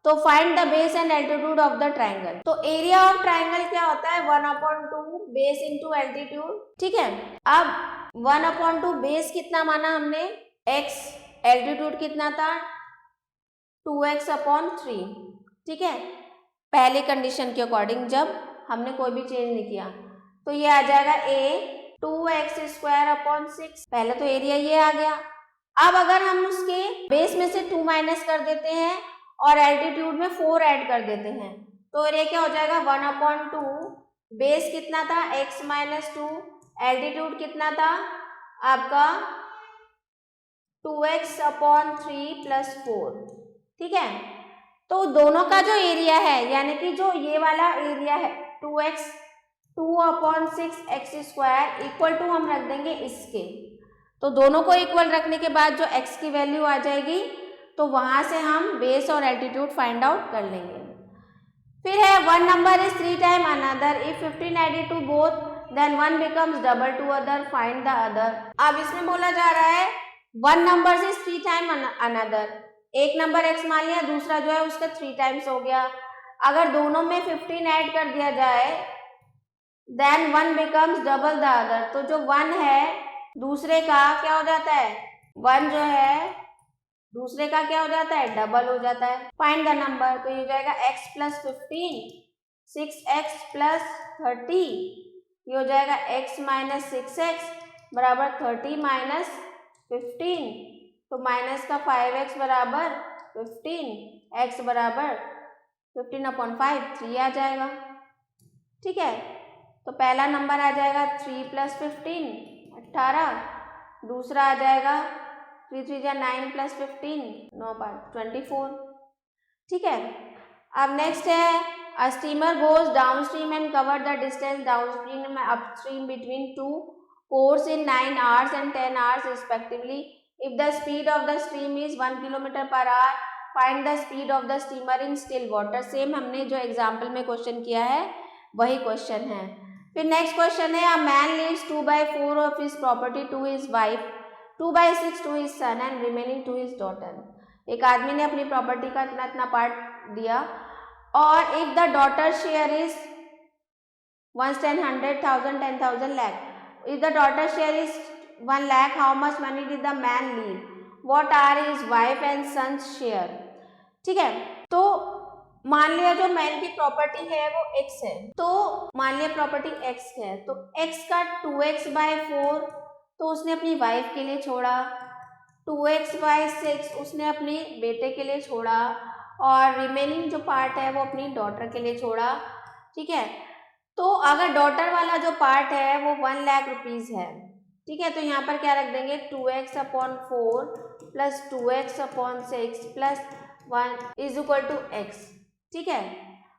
तो find the base and altitude of the triangle. तो एरिया ऑफ ट्राइंगल क्या होता है 1/2 बेस इंटू एल्टीट्यूड, ठीक है। अब 1/2 बेस कितना माना हमने x, एल्टीट्यूड कितना था 2x अपॉन 3, ठीक है। पहले कंडीशन के अकॉर्डिंग जब हमने कोई भी चेंज नहीं किया, तो ये आ जाएगा a 2x² / 6। पहले तो एरिया ये आ गया। अब अगर हम उसके बेस में से 2 माइनस कर देते हैं और एल्टीट्यूड में 4 ऐड कर देते हैं तो एरिया क्या हो जाएगा 1/2। बेस कितना था x - 2, एल्टीट्यूड कितना था आपका 2x/3 + 4। ठीक है, तो दोनों का जो एरिया है यानी कि जो ये वाला एरिया है 2x 2/6x² इक्वल टू हम रख देंगे इसके। तो दोनों को इक्वल रखने के बाद जो x की वैल्यू आ जाएगी तो वहां से हम बेस और एल्टीट्यूड फाइंड आउट कर लेंगे। फिर है one number is 3 time another, if 15 added to both then one becomes double to other, find the other. अब इसमें बोला जा रहा है one number is 3 time another, एक नंबर x मान लिया, दूसरा जो है उसका 3 टाइम्स हो गया। अगर दोनों में 15 ऐड कर दिया जाए then one becomes double the other, तो जो वन है दूसरे का क्या हो जाता है, वन जो है दूसरे का क्या हो जाता है, डबल हो जाता है। फाइंड द नंबर, तो ये हो जाएगा x + 15 6x + 30, ये हो जाएगा x - 6x बराबर 30 - 15, तो माइनस का 5x बराबर 15, x बराबर 15/5 3 आ जाएगा। ठीक है, तो पहला नंबर आ जाएगा 3 + 15 18, दूसरा आ जाएगा 3 3 जा 9 + 15 9 24। ठीक है, अब नेक्स्ट है a steamer goes downstream and cover the distance downstream and upstream between 2 ports in 9 hours and 10 hours respectively. If the speed of the stream is 1 km/h, find the speed of the steamer in still water. Same हमने जो example में question किया है वही question है। फिर next question है a man leaves 2/4 of his property to his wife, 2/6 to his son and remaining to his daughter. एक आदमी ने अपनी प्रॉपर्टी का इतना इतना पार्ट दिया और if the daughter share is 1 10 100,000 10,000 lakh, if the daughter share is 1 lakh, how much money did the man leave? What are his wife and son's share? ठीक है, तो मान लिया जो मैन की प्रॉपर्टी है वो x है, तो मान लिया प्रॉपर्टी x है, तो x का 2x/4 तो उसने अपनी वाइफ के लिए छोड़ा, 2x/6 उसने अपने बेटे के लिए छोड़ा और रिमेनिंग जो पार्ट है वो अपनी डॉटर के लिए छोड़ा। ठीक है, तो अगर डॉटर वाला जो पार्ट है वो 1 लाख रुपीज है। ठीक है, तो यहाँ पर क्या रख देंगे 2x/4 + 2x/6 + 1 = x। ठीक है,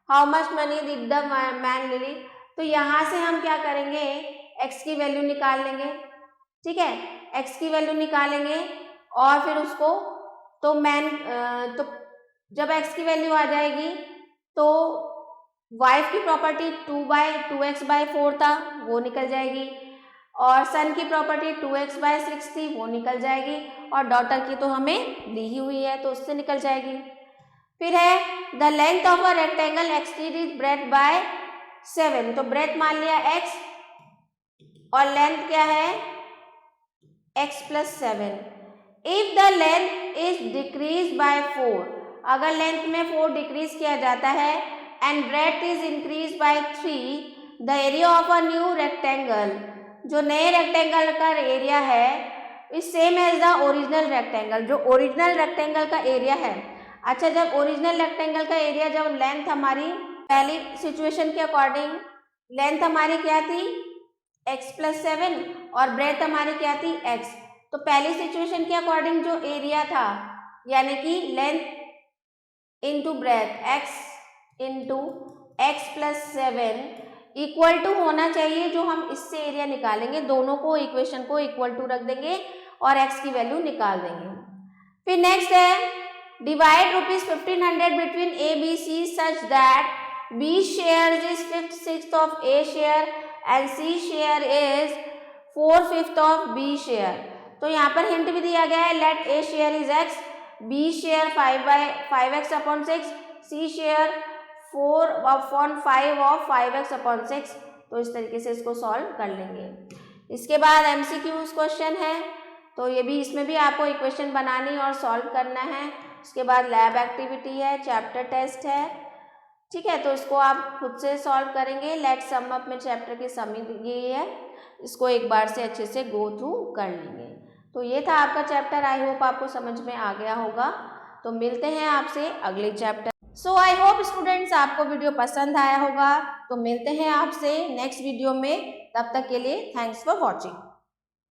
how much money did the man leave, तो यहाँ से हम क्या करेंगे x की वैल्यू निकाल लेंगे। ठीक है, x की वैल्यू निकालेंगे और फिर उसको तो तो जब x की वैल्यू आ जाएगी तो वाइफ की प्रॉपर्टी 2x/4 था वो निकल जाएगी और सन की प्रॉपर्टी 2x/6 थी वो निकल जाएगी और डॉटर की तो हमें दी ही हुई है तो उससे निकल जाएगी। फिर है the length of a rectangle exceed breadth by 7, तो ब्रेथ मान लिया x और लेंथ क्या है x + 7। If the length is decrease by 4, अगर लेंथ में 4 डिक्रीज किया जाता है and breadth is increased by 3, the area of a new rectangle, जो नए रेक्टेंगल का एरिया है is same as the original rectangle, जो ओरिजिनल रेक्टेंगल का एरिया है। अच्छा, जब ओरिजिनल रेक्टेंगल का एरिया जब लेंथ हमारी पहली सिचुएशन के अकॉर्डिंग लेंथ हमारी क्या थी x + 7 और ब्रेथ हमारी क्या थी x, तो पहली सिचुएशन के अकॉर्डिंग जो एरिया था यानी कि length into breadth x into x + 7 equal to होना चाहिए जो हम इससे एरिया निकालेंगे, दोनों को इक्वेशन को इक्वल टू रख देंगे और x की वैल्यू निकाल देंगे। फिर नेक्स्ट है divide ₹1500 between a b c such that b share is 5/6 of a share and c share is 4/5 of b share. तो यहाँ पर हिंट भी दिया गया है let a share is x, b share 5x/6, c share 4/5 of 5x/6। तो इस तरीके से इसको सॉल्व कर लेंगे। इसके बाद MCQs क्वेश्चन है, तो ये भी इसमें भी आपको इक्वेशन बनानी और सॉल्व करना है। उसके बाद लैब एक्टिविटी है, चैप्टर टेस्ट है ठीक है, तो इसको आप खुद से सॉल्व करेंगे। लेट सम अप में चैप्टर की समी दी गई है, इसको एक बार से अच्छे से गो थ्रू कर लेंगे। तो ये था आपका चैप्टर, आई होप आपको समझ में आ गया होगा। तो मिलते हैं आपसे अगले chapter. So I hope students आपको वीडियो पसंद आया होगा। तो मिलते हैं आपसे नेक्स्ट वीडियो में, तब तक के लिए थैंक्स फॉर वॉचिंग।